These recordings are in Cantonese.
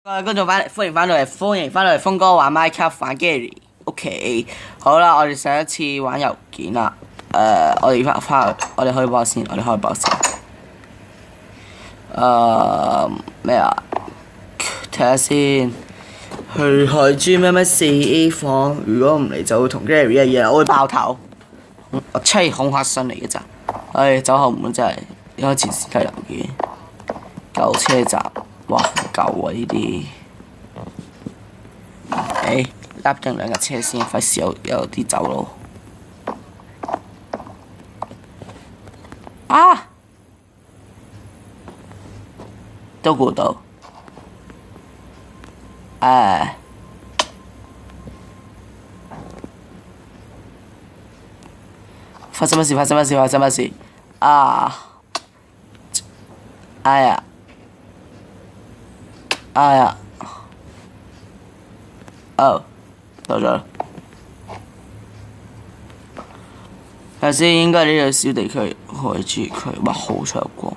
各位觀眾歡迎翻到嚟，峰哥玩 Minecraft 玩 Gary。OK， 好啦，我哋上一次玩郵件啦。我哋翻去，我哋開波先，咩啊？睇下先。去海珠咩4A 房，如果唔嚟就會同 Gary 一樣，我會爆頭。我吹恐嚇信嚟嘅咋？走後門真係一開始先睇郵件。舊車站，哇舊啊呢啲。搭緊兩架車先，費事有啲走佬。都估到。發生乜事？到咗啦。睇下先，應該係呢個小地區海珠區，哇好長光。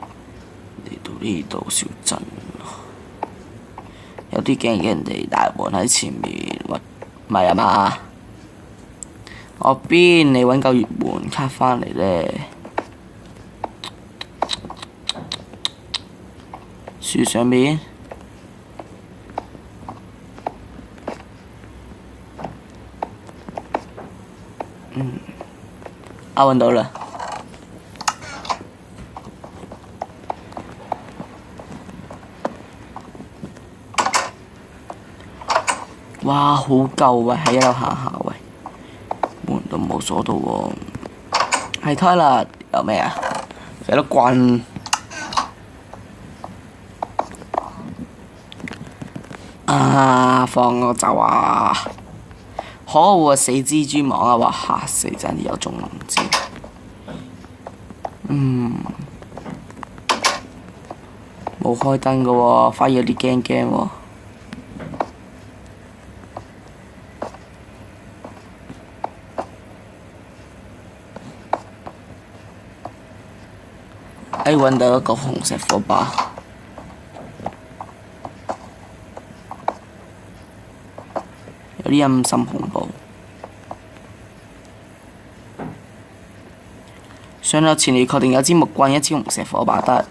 嚟到呢度小鎮，有啲驚人哋大門喺前面，唔係啊嘛？我邊你揾嚿月門卡返嚟咧？樹上面。揾到啦！哇，好舊啊！喺一樓行下喂，門都冇鎖到喎。係推啦，有咩啊？有得棍。放我走啊！可惡啊！死蜘蛛網啊！哇嚇死真係有中唔知。冇開燈㗎喎，反而有啲驚喎。揾到一個紅石火把。有啲陰森恐怖。上樓前你確定有支木棍、一支紅石火把得。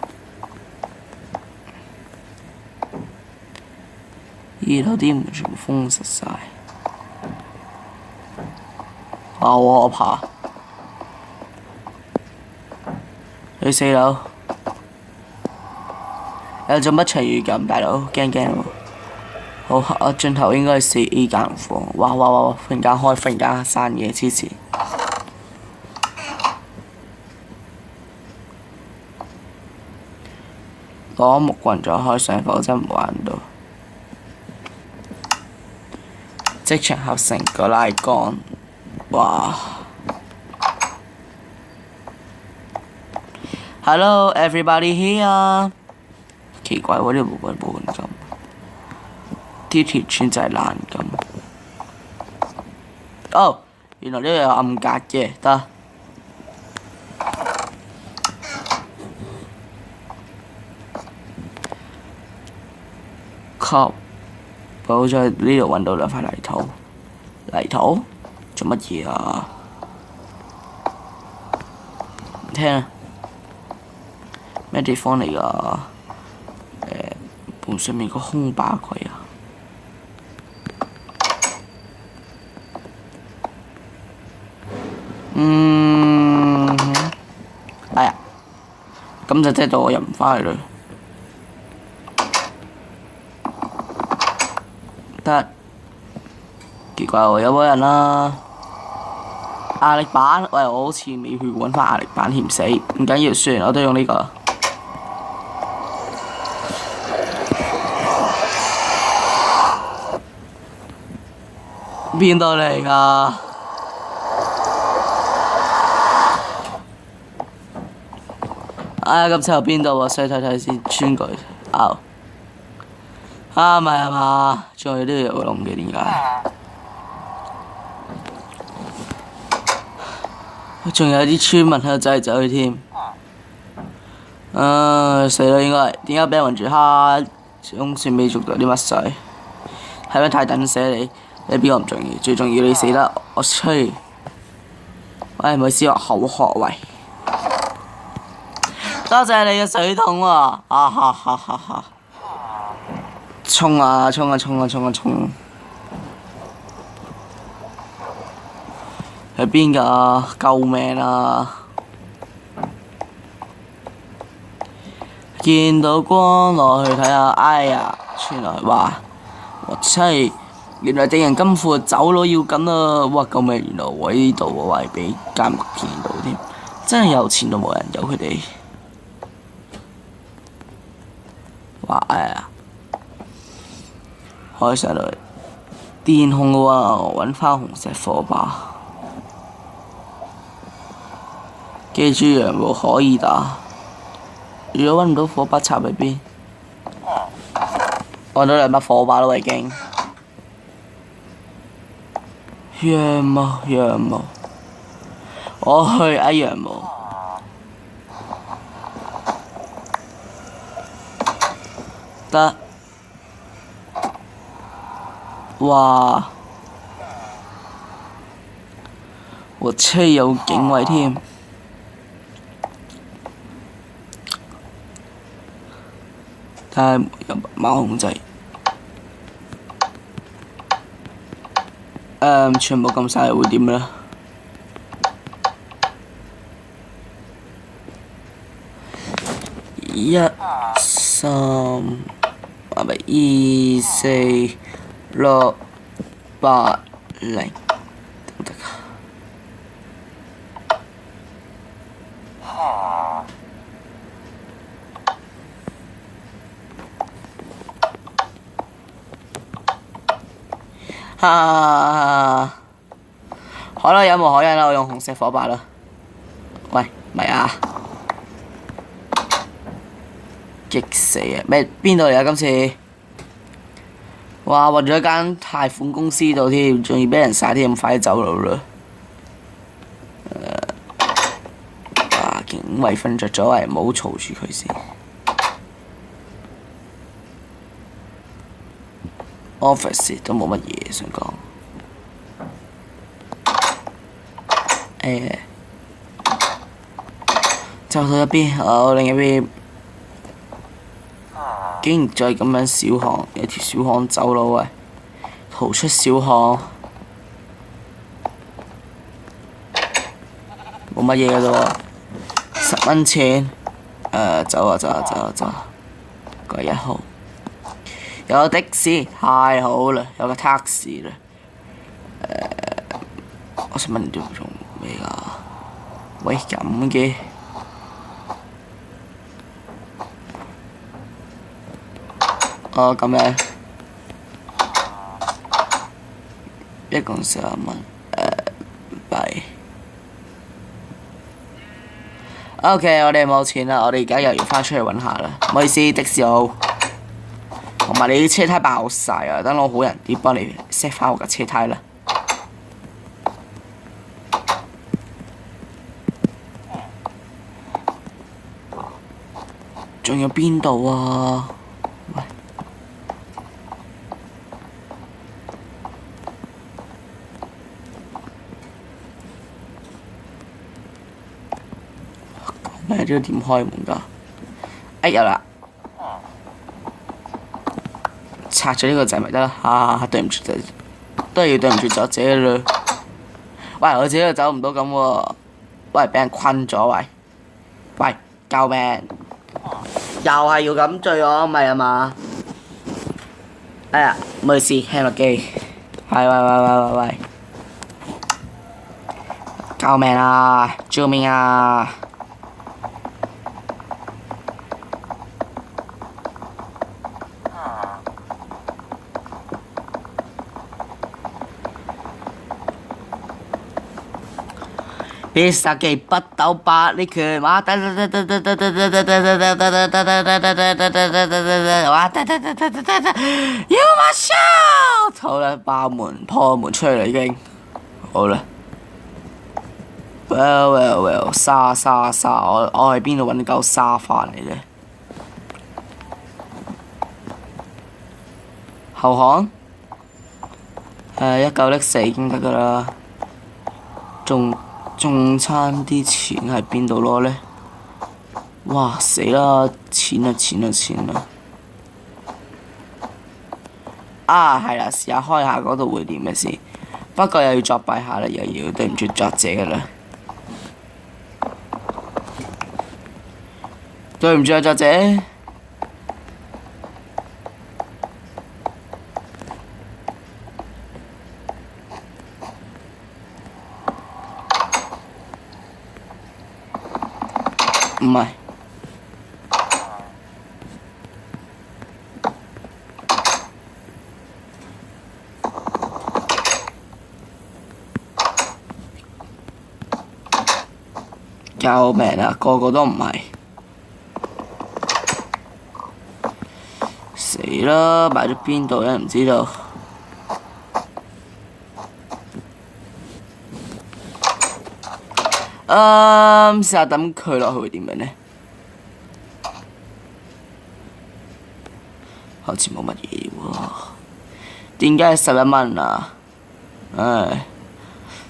二樓啲門全部封實晒。好可怕。去4樓。有做乜隨意咁，大佬驚喎。好，我盡頭應該係4A 間房。哇！忽然間開，忽然間閂嘢，黐線。攞木棍再開上，否則唔玩到。即場合成個拉桿，哇 ！Hello everybody here。奇怪喎，呢度冇人咁。啲鐵串就係爛咁。原來呢度有暗格嘅，得。好在呢度揾到兩塊泥土。泥土做乜嘢啊？唔聽啊！咩地方嚟㗎？門上面個空把鬼啊！咁就即係到我入唔返去嘞。得，奇怪喎，有冇人啦？壓力板，喂，我好似未去揾翻壓力板險死，唔緊要，算我都用呢個。邊度嚟㗎？咁之後邊度喎？細睇睇先，穿過去。唔係啊嘛，仲有呢度有窿嘅，點解？仲有啲村民喺度走嚟走去添。死啦！應該點解俾人圍住蝦？總算未捉到啲乜水，係咪太等死你？你邊個唔重要？最重要你死得我吹！喂，唔好意思，我口渴喂。多謝你嘅水桶喎！啊哈哈哈哈！衝啊衝啊衝啊衝啊衝！喺邊㗎？救命啊！見到光落去睇下，哎呀！原來哇！我妻，原來敵人金庫走佬要緊啊！哇！救命！原來我呢度我係俾監獄見到添，真係有錢都冇人有佢哋。哇！哎呀！開上嚟電控嘅喎，揾翻紅石火把。記住羊毛可以打。如果揾唔到火把插喺邊？揾到兩把火把咯已經。羊毛羊毛，我去啊羊毛。得。哇！我車有警衛添。睇下有貓控制。全部撳晒會點咧？一、三，唔係2、4、6、8、0，得唔得啊？好啦，有冇可忍啦？我用紅色火把啦。喂，咪啊！激死啊！咩邊度嚟啊？今次哇，混咗一間貸款公司度添，仲要俾人殺添，咁快啲走佬啦！哇！警衛瞓着咗，喂，唔好嘈住佢先。office 都冇乜嘢想講。走到一邊，另一邊。竟然再咁樣小巷，有條小巷走佬喂，逃出小巷，冇乜嘢嘅啫喎，10蚊錢，走啊走啊走啊走啊，過1號，有的士，太好啦，有個 taxi 啦，我想問你做咩㗎？喂，咁嘅。哦，咁樣，一共11蚊，幣。OK， 我哋冇錢啦，我哋而家又要翻出去揾下啦。唔好意思，的士佬，同埋你啲車胎爆晒啊！等我好人啲幫你 set 翻我架車胎啦。仲有邊度啊？喂！咩？呢個點開門㗎？哎有啦！拆咗呢個掣咪得啦。對唔住，都係要對唔住作者啦。喂，我自己又走唔到咁喎。喂，俾人困咗喂！喂，救命！又係要咁醉我，唔係啊嘛？哎呀，唔好意思，輕落機。喂！救命啊！救命啊！必殺技不鬥百力拳，哇！哇！要我 shout！ 好啦，爆門破門出去啦已經，好啦。Well， 沙，我喺邊度揾嚿沙翻嚟咧？後巷1904已經得㗎啦。仲差啲錢喺邊度攞呢？哇死啦！錢啊！啊係啦，試下開下嗰度會點嘅先。不過又要作弊下啦，又要對唔住作者㗎啦。對唔住啊，作者。唔係。救命啊！個個都唔係。死啦！擺咗邊度咧？唔知道。試下等佢落去會點樣呢？好似冇乜嘢喎。點解係11蚊啊？唉，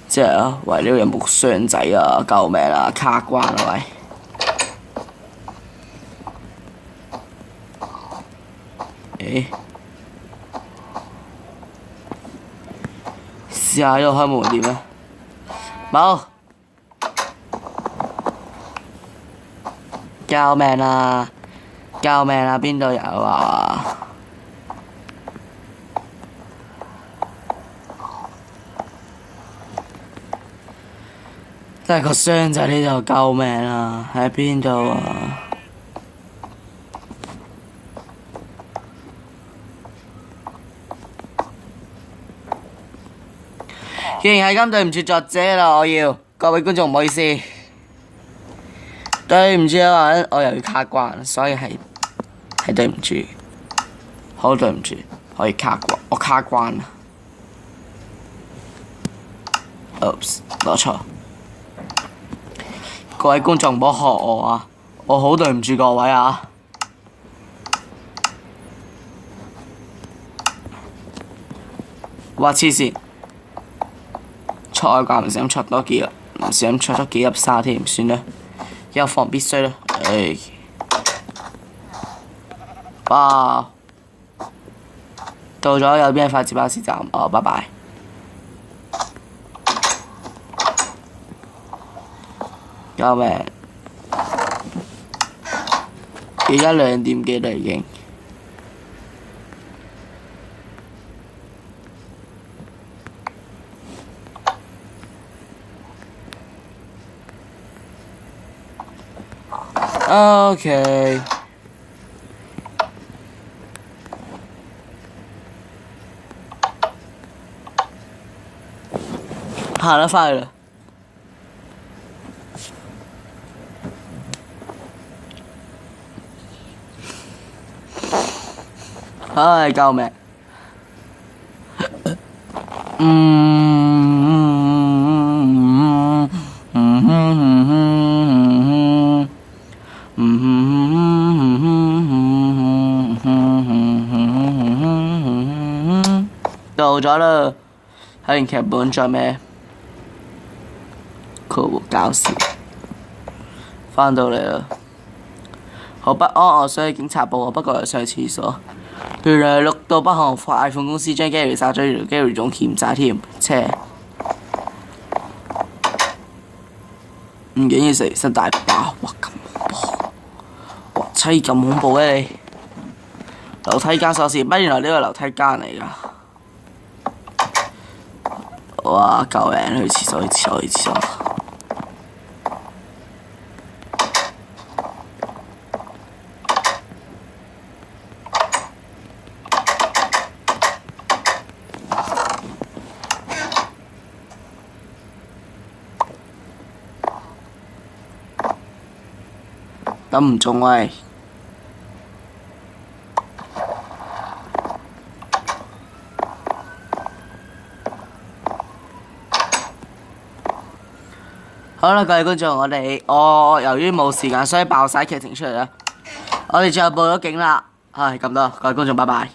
即係啊，喂，呢度有冇箱仔啊？救命啊！卡關啊喂！試下呢度開門會點啊？冇。救命啊！救命啊！邊度有啊？真係個箱仔呢度，救命啊！喺邊度啊？既然係咁，對唔住作者啦，我要各位觀眾唔好意思。對唔住啊，我又要卡關，所以係對唔住，好對唔住，可以卡關，我卡關啦。Oops， 攞錯。各位觀眾唔好學我啊，我好對唔住各位啊。哇！黐線，錯怪唔小心錯多幾粒，唔小心錯咗幾粒沙添，算啦。有防必須啦，哇！到咗右邊嘅快捷巴士站，拜拜。救命！而家2點幾啦已經。OK，行得快啦。唉，救命！到咗啦，睇完劇本再咩？酷搞笑，返到嚟啦，好不安，我想去警察部啊，不過又想去廁所。原來綠到不行，iPhone 公司將 Gary 殺咗，原來 Gary 仲欠債添，車。唔緊要，食身大包，哇咁恐怖！哇，咁恐怖嘅你！樓梯間鎖匙，原來呢個樓梯間嚟㗎。哇！救命！去廁所，去廁所，去廁所。等唔中喂！好啦，各位觀眾，我由於冇時間，所以爆晒劇情出嚟啦。我哋最後報咗警啦，係咁多，各位觀眾，拜拜。